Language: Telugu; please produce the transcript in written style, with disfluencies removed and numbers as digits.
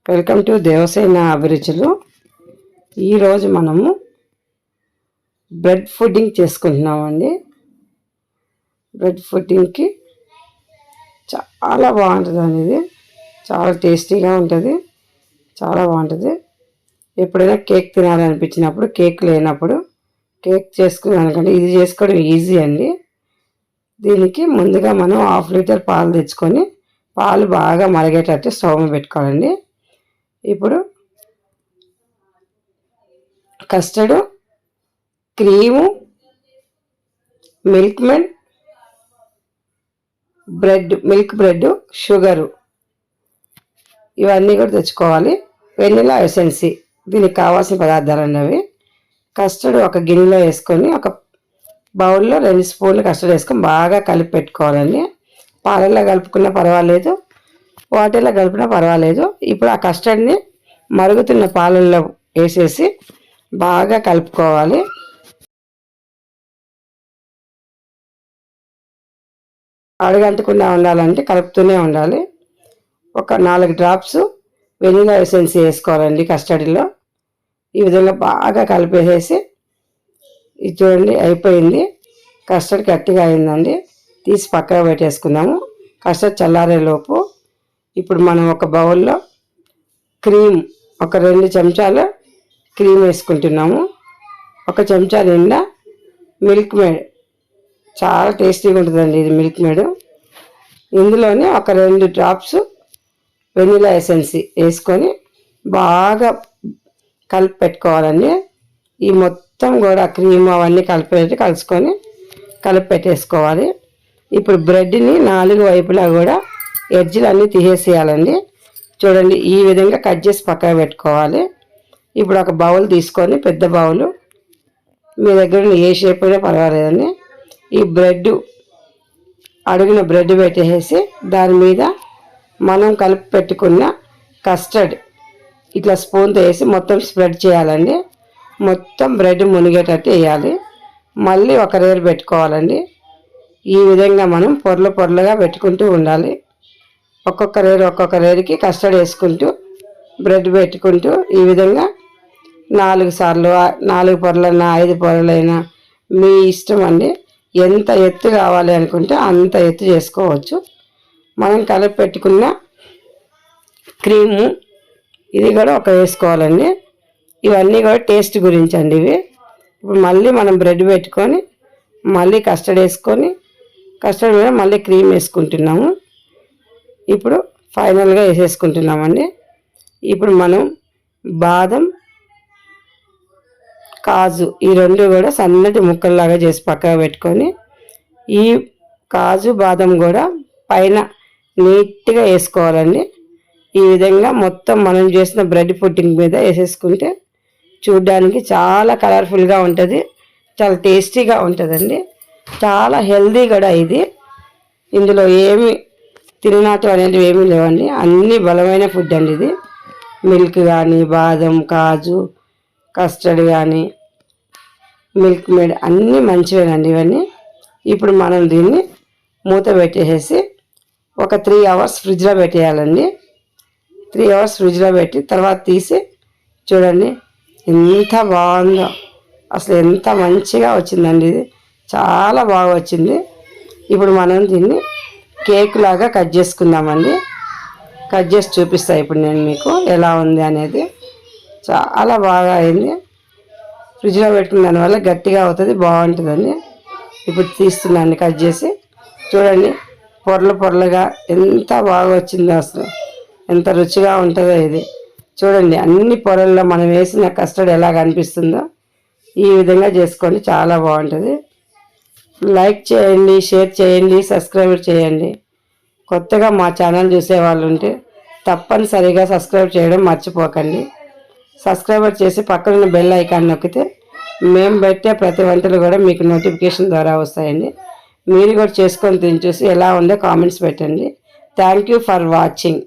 వెల్కమ్ టు దేవసేన అభిరుచులు. ఈరోజు మనము బ్రెడ్ పుడ్డింగ్ చేసుకుంటున్నామండి. బ్రెడ్ పుడ్డింగ్కి చాలా బాగుంటుందండి. ఇది చాలా టేస్టీగా ఉంటుంది, చాలా బాగుంటుంది. ఎప్పుడైనా కేక్ తినాలనిపించినప్పుడు, కేక్ లేనప్పుడు కేక్ చేసుకున్నానుకంటే ఇది చేసుకోవడం ఈజీ అండి. దీనికి ముందుగా మనం 1/2 లీటర్ పాలు తెచ్చుకొని పాలు బాగా మరిగేటట్టు స్టవ్ మీద పెట్టుకోవాలండి. ఇప్పుడు custard, cream, milk bread, sugar ఇవన్నీ కూడా తెచ్చుకోవాలి. వెనిలా ఎసెన్సీ దీనికి కావాల్సిన పదార్థాలు అవి. కస్టర్డ్ ఒక గిన్నెలో వేసుకొని ఒక బౌల్లో 2 స్పూన్లు కస్టర్డ్ వేసుకొని బాగా కలిపి పెట్టుకోవాలండి. పాలల్లో కలుపుకున్నా పర్వాలేదు, వాటర్లో కలిపినా పర్వాలేదు. ఇప్పుడు ఆ కస్టర్డ్ని మరుగుతున్న పాలల్లో వేసేసి బాగా కలుపుకోవాలి. అడుగంటకుండా ఉండాలంటే కలుపుతూనే ఉండాలి. ఒక 4 డ్రాప్స్ వెనిలా ఎసెన్స్ వేసుకోవాలండి కస్టర్డ్లో. ఈ విధంగా బాగా కలిపేసేసి ఇది చూడండి అయిపోయింది. కస్టర్డ్ గట్టిగా అయిందండి. తీసి పక్కన పెట్టేసుకుందాము. కస్టర్డ్ చల్లారేలోపు ఇప్పుడు మనం ఒక బౌల్లో క్రీమ్, ఒక 2 చెంచాలు క్రీమ్ వేసుకుంటున్నాము. 1 చెంచా నిండా మిల్క్ మేడ్, చాలా టేస్టీగా ఉంటుందండి ఇది మిల్క్ మేడ్. ఇందులోనే ఒక 2 డ్రాప్స్ వెనిలా ఎసెన్స్ వేసుకొని బాగా కలిపి పెట్టుకోవాలండి. ఈ మొత్తం కూడా క్రీమ్ అవన్నీ కలుసుకొని కలిపి పెట్టేసుకోవాలి. ఇప్పుడు బ్రెడ్ని 4 వైపులా కూడా ఎడ్జ్లు అన్నీ తీసేసేయాలండి. చూడండి ఈ విధంగా కట్ చేసి పక్కన పెట్టుకోవాలి. ఇప్పుడు ఒక బౌల్ తీసుకొని, పెద్ద బౌలు, మీ దగ్గర ఏ షేప్ అయినా పర్వాలేదండి. ఈ బ్రెడ్ అడుగున బ్రెడ్ పెట్టేసి దాని మీద మనం కలిపి పెట్టుకున్న కస్టర్డ్ ఇట్లా స్పూన్తో వేసి మొత్తం స్ప్రెడ్ చేయాలండి. మొత్తం బ్రెడ్ మునిగేటట్టు వేయాలి. మళ్ళీ ఒక రేర్ పెట్టుకోవాలండి. ఈ విధంగా మనం పొరలుగా పెట్టుకుంటూ ఉండాలి. ఒక్కొక్క రేరుకి కస్టర్డ్ వేసుకుంటూ బ్రెడ్ పెట్టుకుంటూ ఈ విధంగా 4 సార్లు, 4 పొరలైనా 5 పొరలైనా మీ ఇష్టం అండి. ఎంత ఎత్తు కావాలి అనుకుంటే అంత ఎత్తు చేసుకోవచ్చు. మనం కలిపి పెట్టుకున్న క్రీము ఇది కూడా వేసుకోవాలండి. ఇవన్నీ కూడా టేస్ట్ గురించి అండి ఇవి. ఇప్పుడు మళ్ళీ మనం బ్రెడ్ పెట్టుకొని మళ్ళీ కస్టర్డ్ వేసుకొని కస్టర్డ్ మీద మళ్ళీ క్రీమ్ వేసుకుంటున్నాము. ఇప్పుడు ఫైనల్గా వేసేసుకుంటున్నామండి. ఇప్పుడు మనం బాదం, కాజు ఈ 2 కూడా సన్నటి ముక్కల్లాగా చేసి పక్కన పెట్టుకొని ఈ కాజు బాదం కూడా పైన నీట్గా వేసుకోవాలండి. ఈ విధంగా మొత్తం మనం చేసిన బ్రెడ్ పుడ్డింగ్ మీద వేసేసుకుంటే చూడ్డానికి చాలా కలర్ఫుల్గా ఉంటుంది, చాలా టేస్టీగా ఉంటుందండి. చాలా హెల్దీ కూడా ఇది. ఇందులో ఏమి తిననాటు అనేటివి ఏమీ లేవండి. అన్నీ బలమైన ఫుడ్ అండి ఇది. మిల్క్ కానీ, బాదం, కాజు, కస్టర్డ్ కానీ, మిల్క్ మేడ్ అన్నీ మంచివేనండి ఇవన్నీ. ఇప్పుడు మనం దీన్ని మూత పెట్టేసి ఒక 3 అవర్స్ ఫ్రిడ్జ్లో పెట్టేయాలండి. 3 అవర్స్ ఫ్రిడ్జ్లో పెట్టి తర్వాత తీసి చూడండి ఎంత బాగుందో, అసలు ఎంత మంచిగా వచ్చిందండి. ఇది చాలా బాగా వచ్చింది. ఇప్పుడు మనం దీన్ని కేక్ లాగా కట్ చేసుకుందామండి. కట్ చేసి చూపిస్తాను ఇప్పుడు నేను మీకు ఎలా ఉంది అనేది. చాలా బాగా అయింది. ఫ్రిడ్జ్లో పెట్టుకున్న దానివల్ల గట్టిగా అవుతుంది, బాగుంటుందండి. ఇప్పుడు తీస్తున్నాను కట్ చేసి. చూడండి పొరలుగా ఎంత బాగా వచ్చిందో, అసలు ఎంత రుచిగా ఉంటుందో ఇది. చూడండి అన్ని పొరల్లో మనం వేసిన కస్టర్డ్ ఎలా కనిపిస్తుందో ఈ విధంగా చేసుకోండి, చాలా బాగుంటుంది. లైక్ చేయండి, షేర్ చేయండి, సబ్స్క్రైబ్ చేయండి. కొత్తగా మా ఛానల్ చూసే వాళ్ళు ఉంటే తప్పనిసరిగా సబ్స్క్రైబ్ చేయడం మర్చిపోకండి. సబ్స్క్రైబర్ చేసి పక్కనున్న బెల్ ఐకాన్ నొక్కితే మేము పెట్టే ప్రతి వంటలు కూడా మీకు నోటిఫికేషన్ ద్వారా వస్తాయండి. మీరు కూడా చేసుకొని తిని చూసి ఎలా ఉందో కామెంట్స్ పెట్టండి. Thank you for watching.